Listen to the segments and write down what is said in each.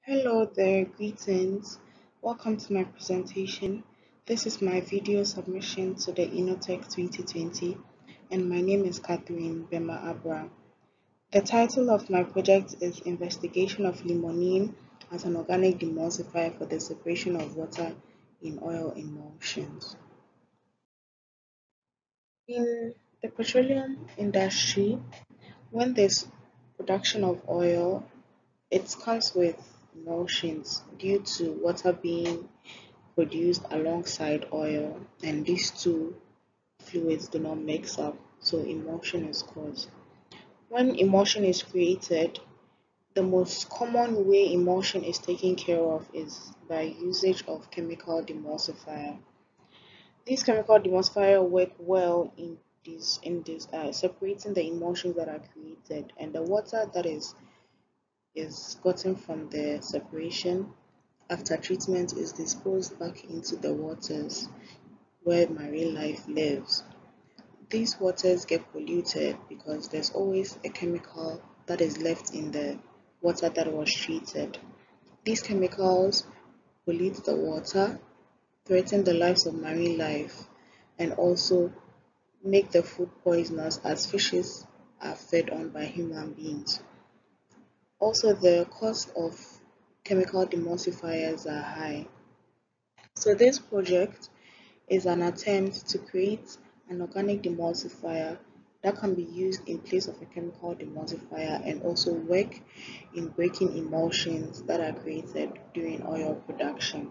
Hello there, greetings. Welcome to my presentation. This is my video submission to the Innotech 2020, and my name is Catherine Bema Abra. The title of my project is Investigation of Limonene as an Organic Demulsifier for the Separation of Water in Oil Emulsions. In the petroleum industry, when there's production of oil, it comes with emulsions due to water being produced alongside oil, and these two fluids do not mix up, so emulsion is caused. When emulsion is created, the most common way emulsion is taken care of is by usage of chemical demulsifier. These chemical demulsifier work well in separating the emulsions that are created, and the water that is gotten from the separation after treatment is disposed back into the waters where marine life lives. These waters get polluted because there's always a chemical that is left in the water that was treated. These chemicals pollute the water, threaten the lives of marine life, and also make the food poisonous as fishes are fed on by human beings. Also, the cost of chemical demulsifiers are high. So this project is an attempt to create an organic demulsifier that can be used in place of a chemical demulsifier and also work in breaking emulsions that are created during oil production.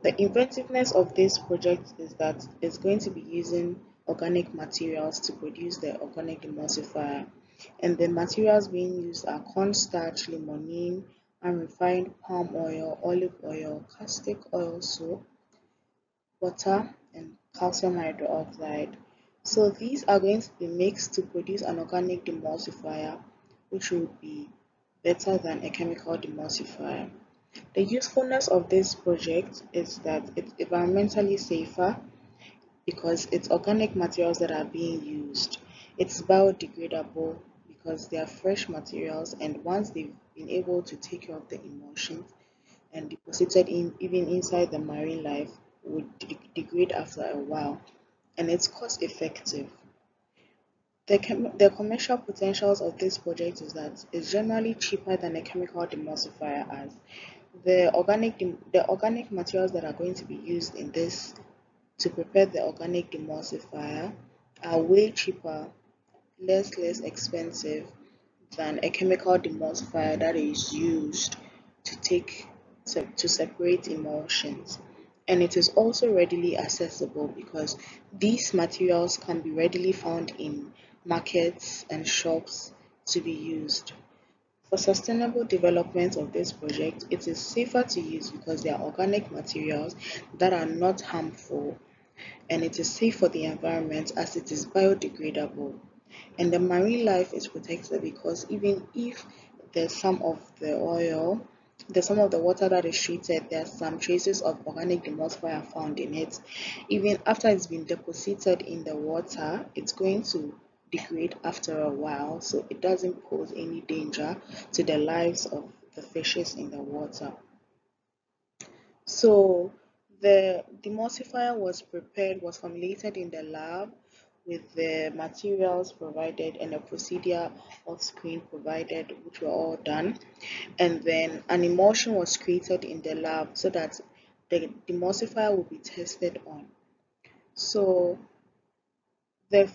The inventiveness of this project is that it's going to be using organic materials to produce the organic demulsifier, and the materials being used are cornstarch, limonene, unrefined palm oil, olive oil, castic oil soap, water, and calcium hydroxide. So these are going to be mixed to produce an organic demulsifier, which will be better than a chemical demulsifier. The usefulness of this project is that it's environmentally safer because it's organic materials that are being used. It's biodegradable because they are fresh materials, and once they've been able to take care of the emulsions and deposited in even inside the marine life would degrade after a while, and it's cost effective. The commercial potentials of this project is that it's generally cheaper than a chemical demulsifier, as the organic materials that are going to be used in this to prepare the organic demulsifier are way cheaper, less expensive than a chemical demulsifier that is used to separate emulsions. And it is also readily accessible because these materials can be readily found in markets and shops to be used. For sustainable development of this project, it is safer to use because they are organic materials that are not harmful, and it is safe for the environment as it is biodegradable. And the marine life is protected because even if there's some of the oil, there's some of the water that is treated, there are some traces of organic demulsifier found in it. Even after it's been deposited in the water, it's going to degrade after a while, so it doesn't pose any danger to the lives of the fishes in the water. So the demulsifier was formulated in the lab with the materials provided and a procedure of screen provided, which were all done. And then an emulsion was created in the lab so that the demulsifier will be tested on. So the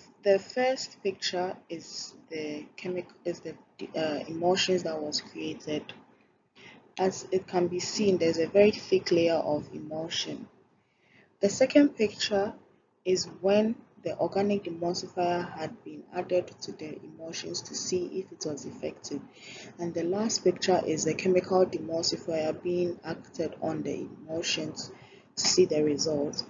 first picture is the emulsions that was created. As it can be seen, there's a very thick layer of emulsion. The second picture is when the organic demulsifier had been added to the emulsions to see if it was effective. And the last picture is the chemical demulsifier being acted on the emulsions to see the results.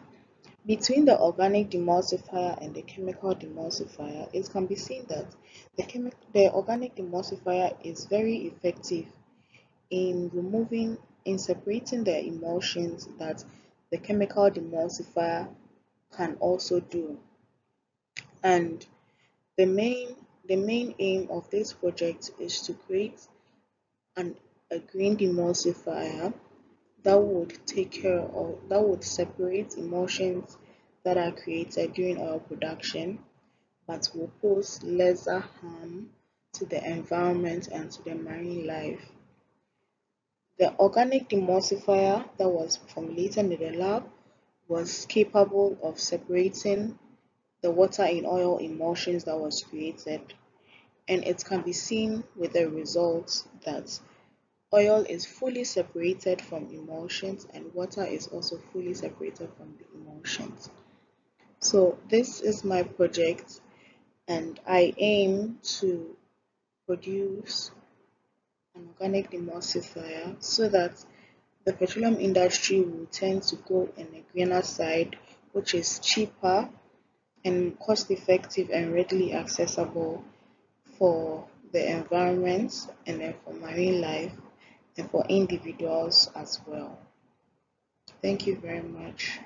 Between the organic demulsifier and the chemical demulsifier, it can be seen that the organic demulsifier is very effective in separating the emulsions that the chemical demulsifier can also do. And the main aim of this project is to create an a green demulsifier that would take care of that would separate emulsions that are created during oil production but will pose lesser harm to the environment and to the marine life. The organic demulsifier that was formulated in the lab was capable of separating the water in oil emulsions that was created, and it can be seen with the results that oil is fully separated from emulsions and water is also fully separated from the emulsions. So this is my project, and I aim to produce an organic demulsifier so that the petroleum industry will tend to go in a greener side, which is cheaper and cost effective and readily accessible for the environment and then for marine life and for individuals as well. Thank you very much.